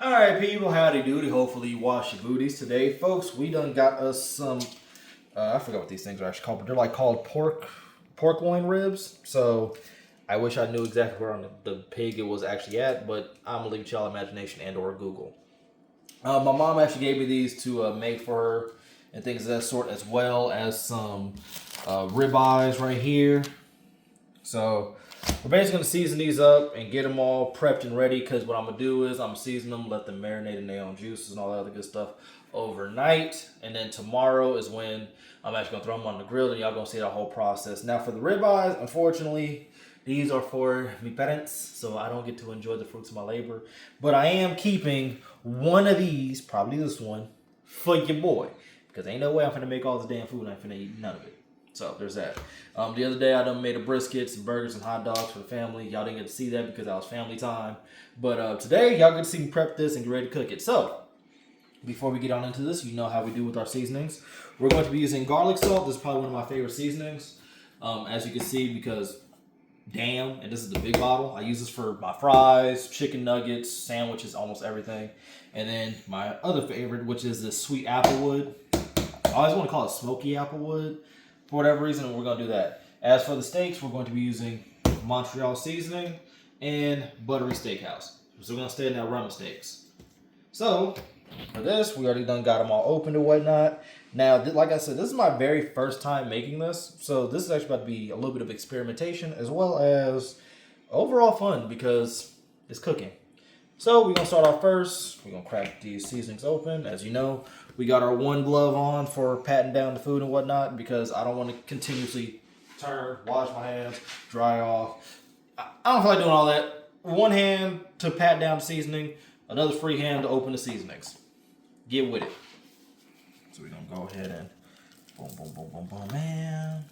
Alright people, howdy doody, hopefully you wash your booties. Today folks, we done got us some, I forgot what these things are actually called, but they're like called pork loin ribs. So I wish I knew exactly where on the pig it was actually at, but I'm gonna leave it to y'all imagination and or Google. My mom actually gave me these to make for her and things of that sort, as well as some ribeyes right here. So we're basically going to season these up and get them all prepped and ready, because what I'm going to do is I'm going to season them, let them marinate in their own juices and all that other good stuff overnight. And then tomorrow is when I'm actually going to throw them on the grill, and y'all going to see the whole process. Now for the ribeyes, unfortunately, these are for me parents, so I don't get to enjoy the fruits of my labor. But I am keeping one of these, probably this one, for your boy. Because ain't no way I'm going to make all this damn food and I'm going to eat none of it. So there's that. The other day I done made a brisket, some burgers, and hot dogs for the family. Y'all didn't get to see that because that was family time. But today y'all get to see me prep this and get ready to cook it. So before we get on into this, you know how we do with our seasonings. We're going to be using garlic salt. This is probably one of my favorite seasonings. As you can see, because damn, and this is the big bottle. I use this for my fries, chicken nuggets, sandwiches, almost everything. And then my other favorite, which is this sweet applewood. I always want to call it smoky applewood. For whatever reason, we're going to do that. As for the steaks, we're going to be using Montreal seasoning and buttery steakhouse. So we're going to stay in that realm of steaks. So for this, we already done got them all opened and whatnot. Now, like I said, this is my very first time making this. So this is actually about to be a little bit of experimentation as well as overall fun because it's cooking. So we're going to start off first. We're going to crack these seasonings open. As you know, we got our one glove on for patting down the food and whatnot because I don't want to continuously turn, wash my hands, dry off. I don't feel like doing all that. One hand to pat down the seasoning, another free hand to open the seasonings. Get with it. So we're going to go ahead and boom, boom, boom, boom, boom, man.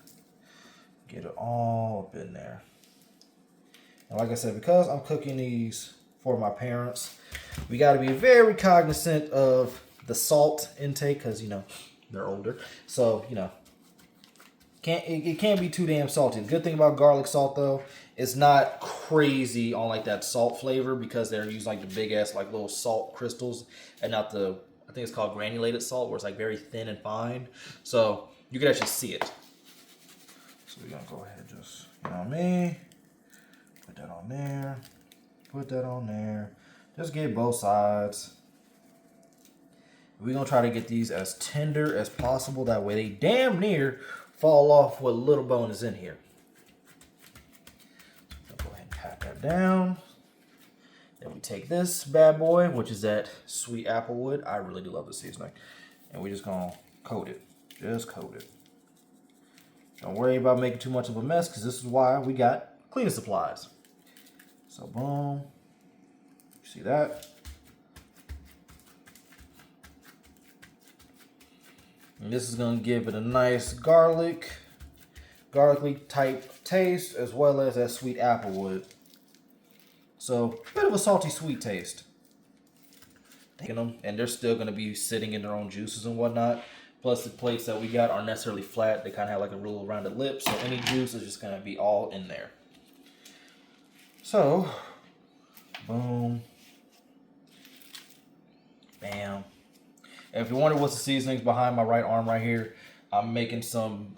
Get it all up in there. And like I said, because I'm cooking these for my parents, we got to be very cognizant of the salt intake because, you know, they're older. So, you know, it can't be too damn salty. The good thing about garlic salt, though, is not crazy on like that salt flavor because they're using like the big ass like little salt crystals and not the, I think it's called granulated salt, where it's like very thin and fine. So you can actually see it. So we're going to go ahead and just, you know what I mean? Put that on there. Put that on there. Just get both sides. We're going to try to get these as tender as possible. That way they damn near fall off what little bone is in here. So go ahead and pat that down. Then we take this bad boy, which is that sweet applewood. I really do love this seasoning. And we're just going to coat it. Just coat it. Don't worry about making too much of a mess because this is why we got cleaning supplies. So boom, you see that? And this is gonna give it a nice garlicky type taste as well as that sweet applewood. So a bit of a salty sweet taste. And they're still gonna be sitting in their own juices and whatnot. Plus the plates that we got aren't necessarily flat. They kind of have like a little rounded lip. So any juice is just gonna be all in there. So, boom, bam. And if you wonder what's the seasonings behind my right arm right here, I'm making some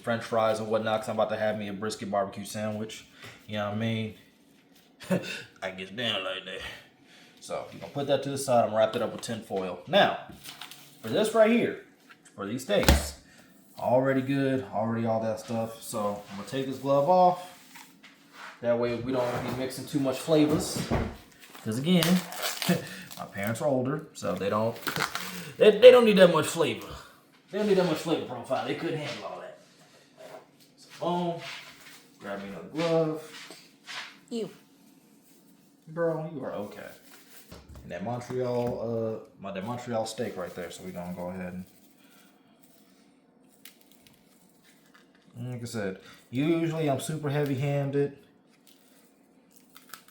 French fries and whatnot because I'm about to have me a brisket barbecue sandwich. You know what I mean? I get down like that. So, you're going to put that to the side. I'm going to wrap it up with tin foil. Now, for this right here, for these steaks, already good, already all that stuff. So, I'm going to take this glove off. That way we don't be mixing too much flavors. Because again, my parents are older, so they don't need that much flavor. They don't need that much flavor profile. They couldn't handle all that. So boom. Grab me another glove. You. Bro, you are okay. And that Montreal steak right there. So we're gonna go ahead and like I said, usually I'm super heavy-handed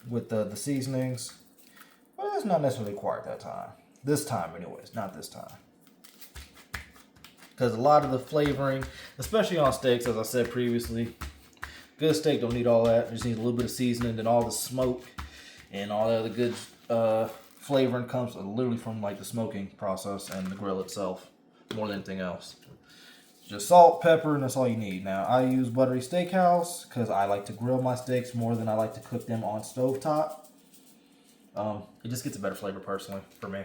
with the seasonings, but it's not necessarily required that time. This time anyways, not this time. Because a lot of the flavoring, especially on steaks, as I said previously, good steak don't need all that. It just needs a little bit of seasoning and all the smoke and all the other good flavoring comes literally from like the smoking process and the grill itself more than anything else. Just salt, pepper, and that's all you need. Now, I use Buttery Steakhouse because I like to grill my steaks more than I like to cook them on stovetop. It just gets a better flavor personally for me.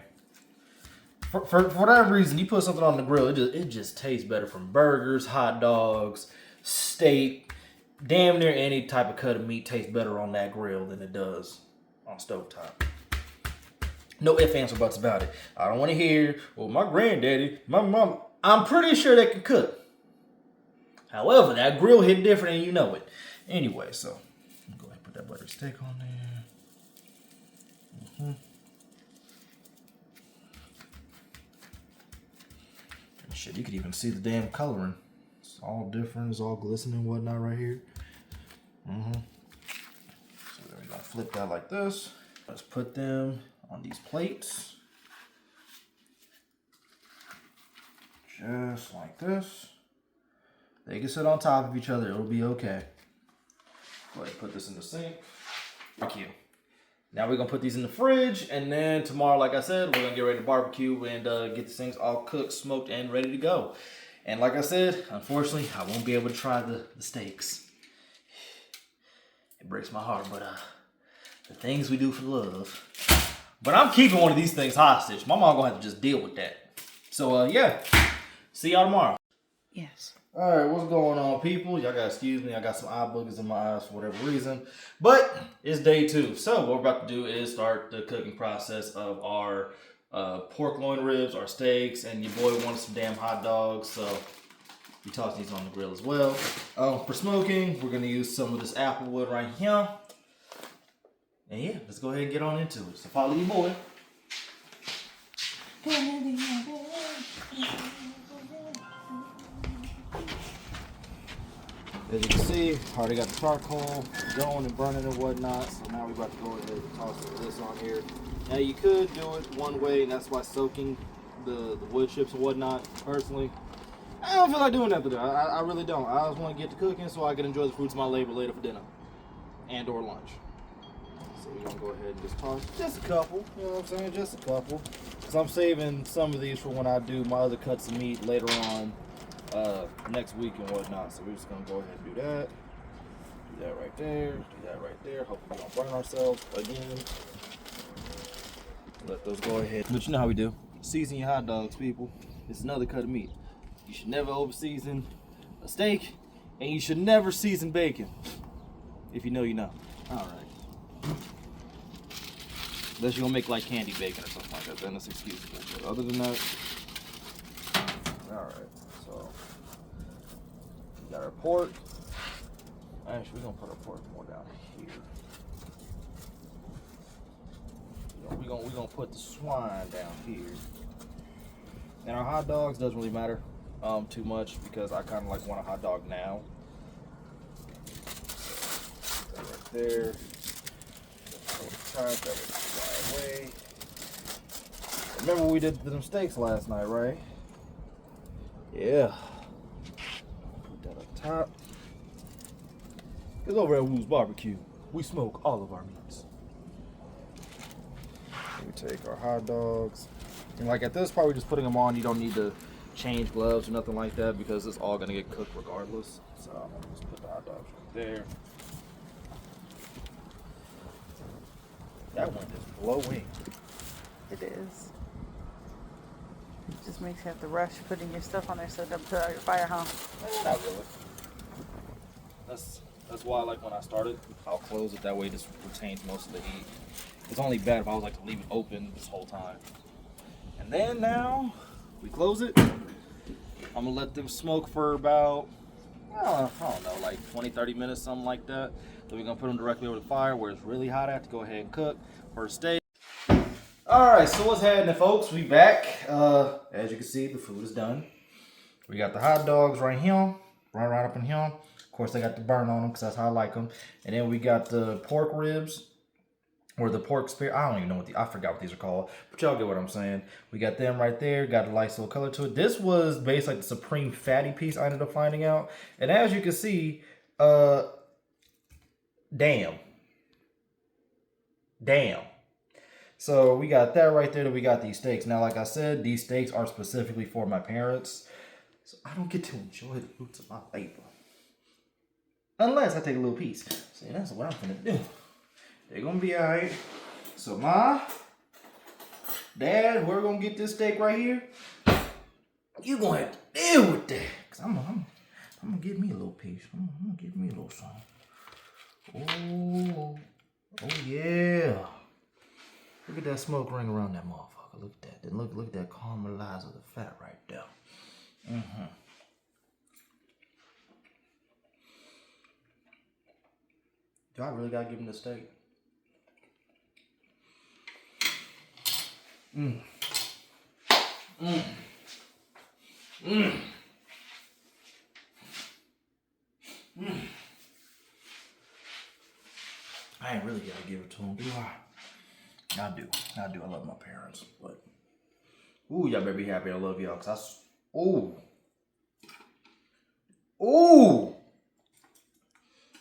For whatever reason, you put something on the grill, it just tastes better from burgers, hot dogs, steak. Damn near any type of cut of meat tastes better on that grill than it does on stovetop. No ifs, ands, or buts about it. I don't want to hear, well, my granddaddy, my mom, I'm pretty sure they can cook. However, that grill hit different and you know it. Anyway, so go ahead and put that buttery steak on there. Shit, you could even see the damn coloring. It's all different. It's all glistening and whatnot right here. So then we're gonna flip that like this. Let's put them on these plates. Just like this. They can sit on top of each other. It'll be okay. Go ahead and put this in the sink. Thank you. Now we're gonna put these in the fridge, and then tomorrow, like I said, we're gonna get ready to barbecue and get these things all cooked, smoked, and ready to go. And like I said, unfortunately, I won't be able to try the steaks. It breaks my heart, but the things we do for love. But I'm keeping one of these things hostage. My mom gonna have to just deal with that. So yeah, see y'all tomorrow. Yes. All right, what's going on, people? Y'all gotta excuse me. I got some eye boogers in my eyes for whatever reason. But it's day 2. So what we're about to do is start the cooking process of our pork loin ribs, our steaks, and your boy wanted some damn hot dogs. So we tossed these on the grill as well. For smoking, we're gonna use some of this apple wood right here. And yeah, let's go ahead and get on into it. So follow your boy. As you can see, already got the charcoal going and burning and whatnot. So now we're about to go ahead and toss some of this on here. Now you could do it one way, and that's by soaking the wood chips and whatnot. Personally, I don't feel like doing that today. I really don't. I just want to get to cooking so I can enjoy the fruits of my labor later for dinner and or lunch. So we're gonna go ahead and just toss just a couple. You know what I'm saying? Just a couple. Because I'm saving some of these for when I do my other cuts of meat later on. Next week and whatnot. So we're just gonna go ahead and do that. Do that right there. Do that right there. Hopefully we don't burn ourselves again. Let those go ahead. But you know how we do. Season your hot dogs, people. It's another cut of meat. You should never over season a steak, and you should never season bacon. If you know, you know. Alright. Unless you're gonna make like candy bacon or something like that, then that's excusable. But other than that, alright. So we got our pork. Actually, we're gonna put our pork more down here. We're gonna put the swine down here. And our hot dogs doesn't really matter too much because I kind of like want a hot dog now. Put that right there. That would fly away. Remember we did them steaks last night, right? Yeah. Put that up top. Because over at Woo's Barbecue, we smoke all of our meats. We take our hot dogs. And like at this part, we're just putting them on. You don't need to change gloves or nothing like that because it's all going to get cooked regardless. So I'm going to just put the hot dogs right there. That one is blowing. It is. It just makes you have to rush putting your stuff on there so it doesn't put out your fire, huh? Not really. That's why, like, when I started, I'll close it. That way it just retains most of the heat. It's only bad if I was like to leave it open this whole time. And then now, we close it. I'm going to let them smoke for about, I don't know, like 20-30 minutes, something like that. Then we're going to put them directly over the fire where it's really hot at to go ahead and cook for steak. Alright, so what's happening, folks? We back. As you can see, the food is done. We got the hot dogs right here, right up in here. Of course, they got the burn on them because that's how I like them. And then we got the pork ribs, or the pork spear. I don't even know I forgot what these are called, but y'all get what I'm saying. We got them right there. Got a nice little color to it. This was basically like the supreme fatty piece I ended up finding out. And as you can see, damn. So we got that right there. That we got these steaks. Now, like I said, these steaks are specifically for my parents. So I don't get to enjoy the fruits of my labor. Unless I take a little piece. See, that's what I'm gonna do. They're gonna be alright. So Ma, Dad, we're gonna get this steak right here. You gonna have to deal with that. Cause I'm gonna give me a little piece. I'm gonna give me a little something. Oh yeah. Look at that smoke ring around that motherfucker. Look at that. Look at that caramelizer of the fat right there. Do I really gotta give him the steak? I ain't really gotta give it to him, do I? I do. I love my parents, but ooh, y'all better be happy I love y'all, cause ooh.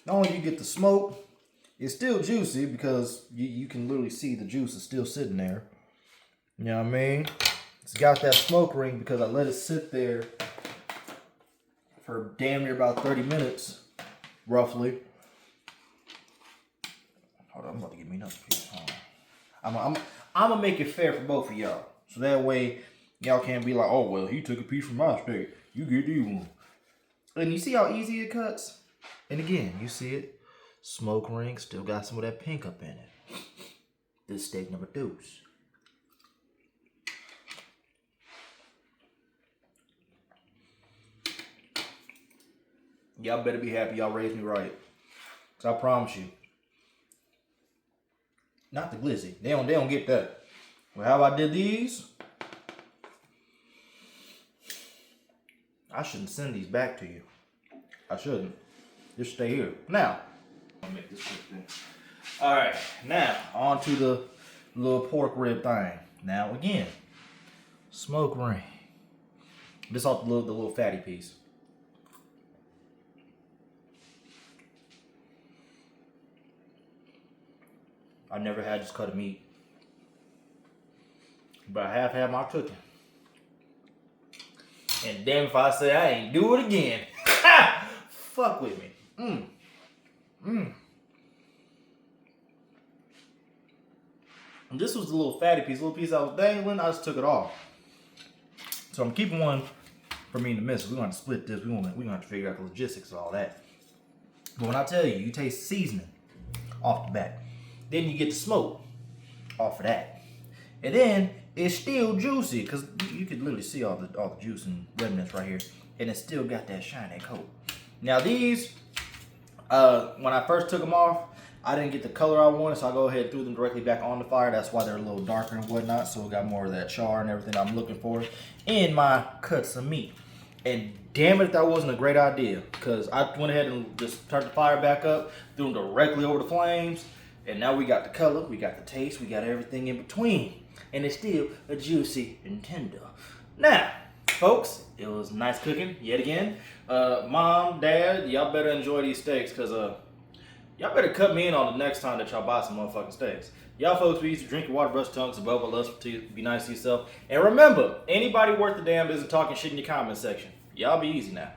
Not only you get the smoke, it's still juicy because you can literally see the juice is still sitting there. You know what I mean? It's got that smoke ring because I let it sit there for damn near about 30 minutes, roughly. Hold on, I'm about to give me another piece. I'm gonna make it fair for both of y'all. So that way, y'all can't be like, oh, well, he took a piece from my steak. You get these one. And you see how easy it cuts? And again, you see it. Smoke ring still got some of that pink up in it. This steak number deuce. Y'all better be happy y'all raised me right. Cause I promise you. Not the glizzy. They don't get that. Well, how I did these? I shouldn't send these back to you. I shouldn't. Just stay here. Now, I'll make this quick thing. Alright, now on to the little pork rib thing. Now again, smoke ring. This off the little fatty piece. I've never had this cut of meat, but I have had my cooking. And damn if I say I ain't do it again. Fuck with me. And this was the little fatty piece, little piece I was dangling. I just took it off. So I'm keeping one for me to miss. We're gonna have to split this. We're gonna have to figure out the logistics of all that. But when I tell you, you taste seasoning off the bat. Then you get the smoke off of that. And then it's still juicy because you can literally see all the juice and remnants right here. And it still got that shiny coat. Now these, when I first took them off, I didn't get the color I wanted, so I go ahead and threw them directly back on the fire. That's why they're a little darker and whatnot, so it got more of that char and everything I'm looking for in my cuts of meat. And damn it, that wasn't a great idea, because I went ahead and just turned the fire back up, threw them directly over the flames, and now we got the color, we got the taste, we got everything in between. And it's still a juicy and tender. Now, folks, it was nice cooking yet again. Mom, Dad, y'all better enjoy these steaks, because y'all better cut me in on the next time that y'all buy some motherfucking steaks. Y'all folks be used to drink your water, brush tongues, above all else, to be nice to yourself. And remember, anybody worth a damn isn't talking shit in your comment section. Y'all be easy now.